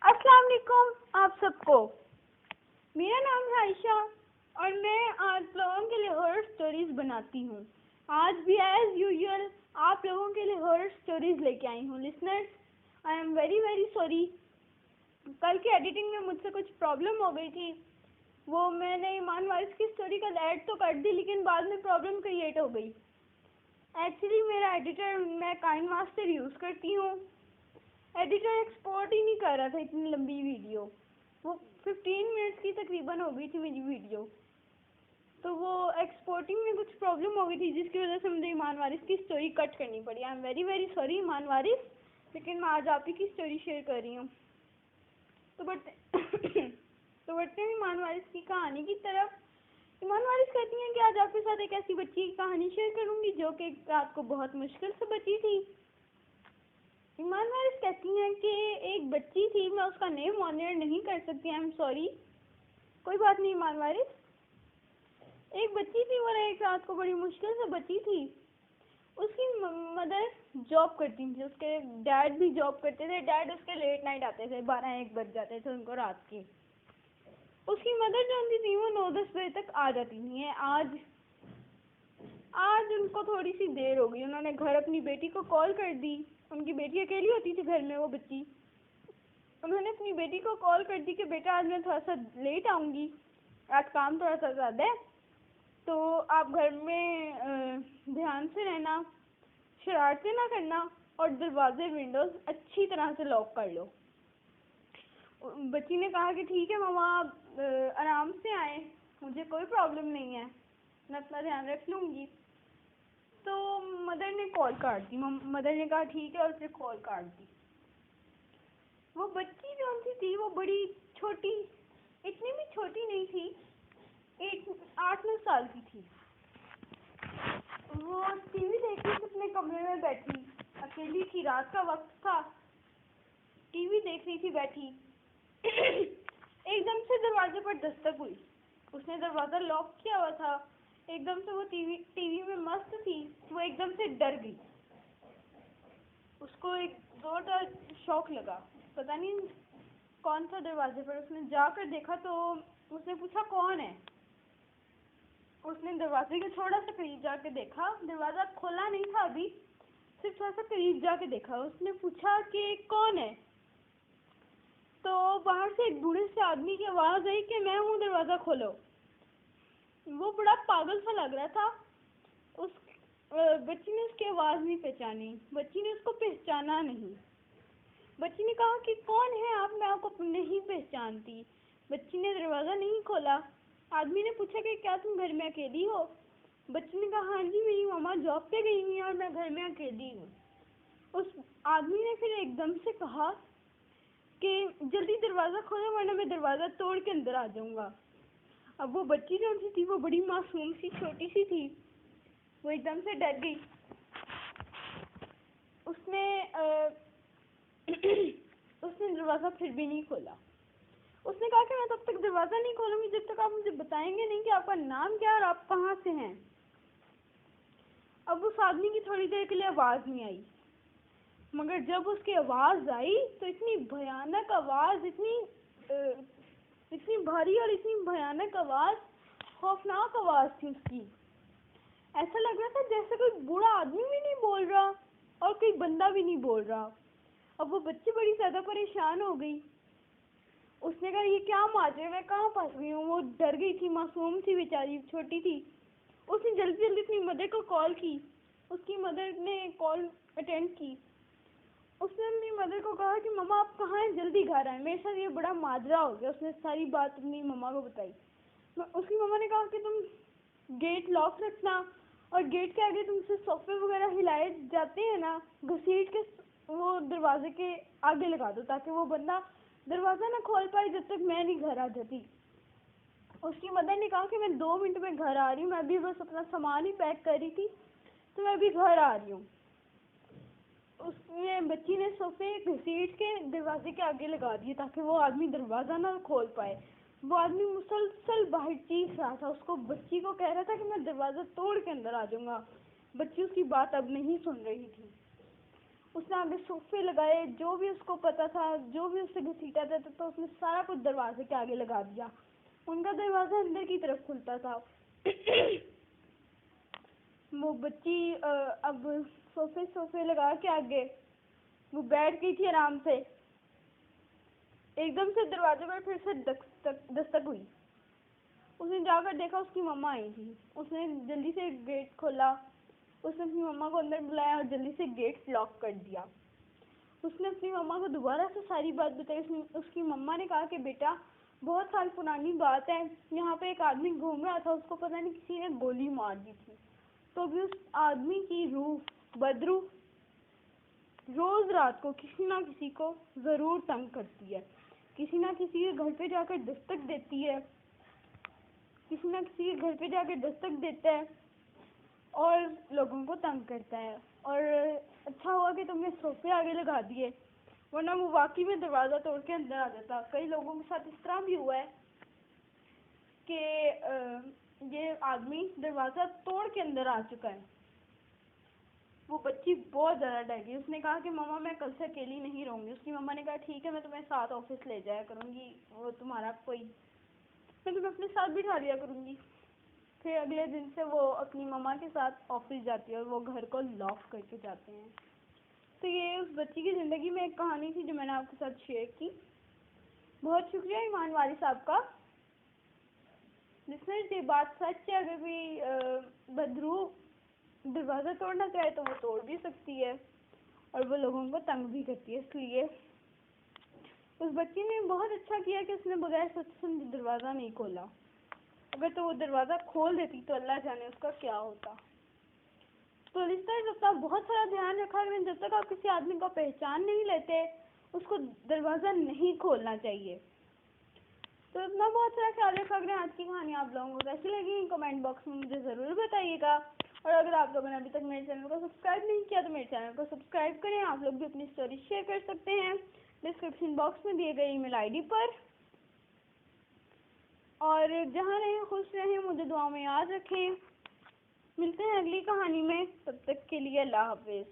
अस्सलाम वालेकुम आप सबको। मेरा नाम है आयशा और मैं आप लोगों के लिए हॉरर स्टोरीज बनाती हूँ। आज भी एज यूजुअल आप लोगों के लिए हॉरर स्टोरीज लेके आई हूँ। Listeners, I am very very sorry. कल की एडिटिंग में मुझसे कुछ प्रॉब्लम हो गई थी। वो मैंने ईमान वारिस की स्टोरी का ऐड तो कर दी, लेकिन बाद में प्रॉब्लम क्रिएट हो गई। एक्चुअली मेरा एडिटर मैं काइन मास्टर यूज़ करती हूँ। एडिटर एक्सपोर्ट ही नहीं कर रहा था इतनी लंबी वीडियो। वो 15 मिनट्स की तकरीबन हो गई थी मेरी वीडियो, तो वो एक्सपोर्टिंग में कुछ प्रॉब्लम हो गई थी, जिसकी वजह से मुझे ईमान वारिस की स्टोरी कट करनी पड़ी। I am very very sorry Iman Waris, लेकिन मैं आज आप ही की स्टोरी शेयर कर रही हूँ। तो बढ़ते हैं ईमान वारिस की कहानी की तरफ। ईमान वारिस कहती हैं कि आज आपके साथ एक ऐसी बच्ची की कहानी शेयर करूँगी जो कि रात को बहुत मुश्किल से बची थी। ईमान वारिस कहती हैं कि एक बच्ची थी, मैं उसका नेम ऑनर नहीं कर सकती, आई एम सॉरी। कोई बात नहीं ईमान वारिस। एक बच्ची थी, वो एक रात को बड़ी मुश्किल से बची थी। उसकी मदर जॉब करती थी, उसके डैड भी जॉब करते थे। डैड उसके लेट नाइट आते थे, 12-1 बज जाते थे उनको रात के। उसकी मदर जो थी वो 9-10 बजे तक आ जाती थी। आज उनको थोड़ी सी देर हो गई। उन्होंने घर अपनी बेटी को कॉल कर दी। उनकी बेटी अकेली होती थी घर में, वो बच्ची। उन्होंने अपनी बेटी को कॉल कर दी कि बेटा आज मैं थोड़ा सा लेट आऊँगी, आज काम थोड़ा सा ज़्यादा है, तो आप घर में ध्यान से रहना, शरारतें ना करना और दरवाजे विंडोज़ अच्छी तरह से लॉक कर लो। बच्ची ने कहा कि ठीक है मम्मा, आप आराम से आए, मुझे कोई प्रॉब्लम नहीं है, मैं अपना ध्यान रख लूँगी। तो मदर ने कॉल काट दी। मदर ने कहा ठीक है और फिर कॉल काट दी। वो बच्ची जो थी वो बड़ी छोटी, इतनी भी छोटी नहीं थी, 8-9 साल की थी। वो टीवी देख रही थी अपने कमरे में बैठी, अकेली थी, रात का वक्त था, टीवी देख रही थी बैठी। एकदम से दरवाजे पर दस्तक हुई। उसने दरवाज़ा लॉक किया हुआ था। एकदम से वो टीवी में मस्त थी, वो एकदम से डर गई। उसको एक जोरदार शॉक लगा, पता नहीं कौन था दरवाजे पर। उसने जाकर देखा तो उसने पूछा कौन है। उसने दरवाजे के थोड़ा सा करीब जाके देखा, दरवाज़ा खोला नहीं था अभी, सिर्फ थोड़ा सा करीब जाके देखा। उसने पूछा कि कौन है, तो बाहर से एक बूढ़े से आदमी की आवाज़ आई कि मैं हूँ, दरवाज़ा खोलो। वो बड़ा पागल सा लग रहा था। उस बच्ची ने उसकी आवाज़ नहीं पहचानी, बच्ची ने उसको पहचाना नहीं। बच्ची ने कहा कि कौन है आप, मैं आपको नहीं पहचानती। बच्ची ने दरवाज़ा नहीं खोला। आदमी ने पूछा कि क्या तुम घर में अकेली हो? बच्ची ने कहा हाँ जी, मेरी मामा जॉब पे गई हुई है और मैं घर में अकेली हूँ। उस आदमी ने फिर एकदम से कहा कि जल्दी दरवाज़ा खोलो वरना मैं दरवाज़ा तोड़ के अंदर आ जाऊँगा। अब वो बच्ची जो थी वो बड़ी मासूम सी छोटी सी थी, वो एकदम से डर गई। उसने उसने दरवाज़ा फिर भी नहीं खोला। उसने कहा कि मैं तब तक दरवाज़ा नहीं खोलूंगी जब तक आप मुझे बताएंगे नहीं कि आपका नाम क्या है और आप कहाँ से हैं। अब उस आदमी की थोड़ी देर के लिए आवाज़ नहीं आई, मगर जब उसकी आवाज़ आई तो इतनी भयानक आवाज़, इतनी भारी और इतनी भयानक आवाज़, खौफनाक आवाज़ थी उसकी। ऐसा लग रहा था जैसे कोई बूढ़ा आदमी भी नहीं बोल रहा और कोई बंदा भी नहीं बोल रहा। अब वो बच्ची बड़ी ज़्यादा परेशान हो गई। उसने कहा ये क्या माजरा, मैं कहाँ फंस गई हूँ। वो डर गई थी, मासूम थी बेचारी, छोटी थी। उसने जल्दी जल्दी अपनी मदर को कॉल की। उसकी मदर ने कॉल अटेंड की। उसने अपनी मदर को कहा कि मम्मा आप कहाँ हैं, जल्दी घर आए, मेरे साथ ये बड़ा माजरा हो गया। उसने सारी बात अपनी मम्मा को बताई। उसकी मम्मा ने कहा कि तुम गेट लॉक रखना और गेट के आगे तुमसे सोफे वगैरह हिलाए जाते हैं ना, घसीट के वो दरवाजे के आगे लगा दो ताकि वो बंदा दरवाज़ा ना खोल पाए जब तक मैं नहीं घर आ जाती। उसकी मदर ने कहा कि मैं 2 मिनट में घर आ रही हूँ, मैं भी बस अपना सामान ही पैक कर रही थी, तो मैं अभी घर आ रही हूँ। उसने बच्ची ने सोफे घसीट के दरवाजे के आगे लगा दिए ताकि वो आदमी दरवाज़ा ना खोल पाए। वो आदमी मुसलसल बाहर चीख रहा था, उसको बच्ची को कह रहा था कि मैं दरवाज़ा तोड़ के अंदर आ जाऊँगा। बच्ची उसकी बात अब नहीं सुन रही थी। उसने आगे सोफे लगाए, जो भी उसको पता था, जो भी उससे घसीटा जाता था, उसने सारा कुछ दरवाजे के आगे लगा दिया। उनका दरवाजा अंदर की तरफ खुलता था। वो बच्ची अब सोफे लगा के आगे वो बैठ गई थी आराम से। एकदम से दरवाजे पर फिर से दस्तक हुई। उसने जाकर देखा, उसकी मम्मा आई थी। उसने जल्दी से गेट खोला, उसने अपनी मम्मा को अंदर बुलाया और जल्दी से गेट लॉक कर दिया। उसने अपनी मम्मा को दोबारा से सारी बात बताई। उसकी मम्मा ने कहा कि बेटा, बहुत साल पुरानी बात है, यहाँ पे एक आदमी घूम रहा था, उसको पता नहीं किसी ने गोली मार दी थी। तो भी उस आदमी की रूह बदरू रोज रात को किसी ना किसी को जरूर तंग करती है, किसी ना किसी के घर पे जाकर दस्तक देती है, किसी ना किसी के घर पे जाकर दस्तक देता है और लोगों को तंग करता है। और अच्छा हुआ कि तुमने सोफे आगे लगा दिए, वरना वो वाकई में दरवाजा तोड़ के अंदर आ जाता। कई लोगों के साथ इस तरह भी हुआ है कि ये आदमी दरवाजा तोड़ के अंदर आ चुका है। वो बच्ची बहुत ज़्यादा डर गई। उसने कहा कि मम्मा, मैं कल से अकेली नहीं रहूँगी। उसकी मम्मा ने कहा ठीक है, मैं तुम्हें साथ ऑफिस ले जाया करूँगी, वो तुम्हारा मैं तुम्हें अपने साथ बिठा लिया करूँगी। फिर अगले दिन से वो अपनी मम्मा के साथ ऑफिस जाती है और वो घर को लॉक करके जाते हैं। तो ये उस बच्ची की ज़िंदगी में एक कहानी थी जो मैंने आपके साथ शेयर की। बहुत शुक्रिया ईमान वाली साहब का। लिसनर्स, ये बात सच है, अगर भी बदरू दरवाज़ा तोड़ना चाहे तो वो तोड़ भी सकती है और वो लोगों को तंग भी करती है। इसलिए उस बच्ची ने बहुत अच्छा किया कि उसने बगैर सोचे समझे दरवाज़ा नहीं खोला। अगर तो वो दरवाज़ा खोल देती तो अल्लाह जाने उसका क्या होता। तो लिस्टर्स, अपना बहुत सारा ध्यान रखा करें। जब तक आप किसी आदमी को पहचान नहीं लेते, उसको दरवाज़ा नहीं खोलना चाहिए। तो इतना बहुत सारा ख्याल रखा करें। आज की कहानी आप लोगों को कैसी लगी, कमेंट बॉक्स में मुझे ज़रूर बताइएगा। और अगर आप लोगों ने अभी तक मेरे चैनल को सब्सक्राइब नहीं किया तो मेरे चैनल को सब्सक्राइब करें। आप लोग भी अपनी स्टोरी शेयर कर सकते हैं डिस्क्रिप्शन बॉक्स में दिए गए ईमेल आईडी पर। और जहाँ रहें खुश रहें, मुझे दुआ में याद रखें। मिलते हैं अगली कहानी में, तब तक के लिए अल्लाह हाफिज़।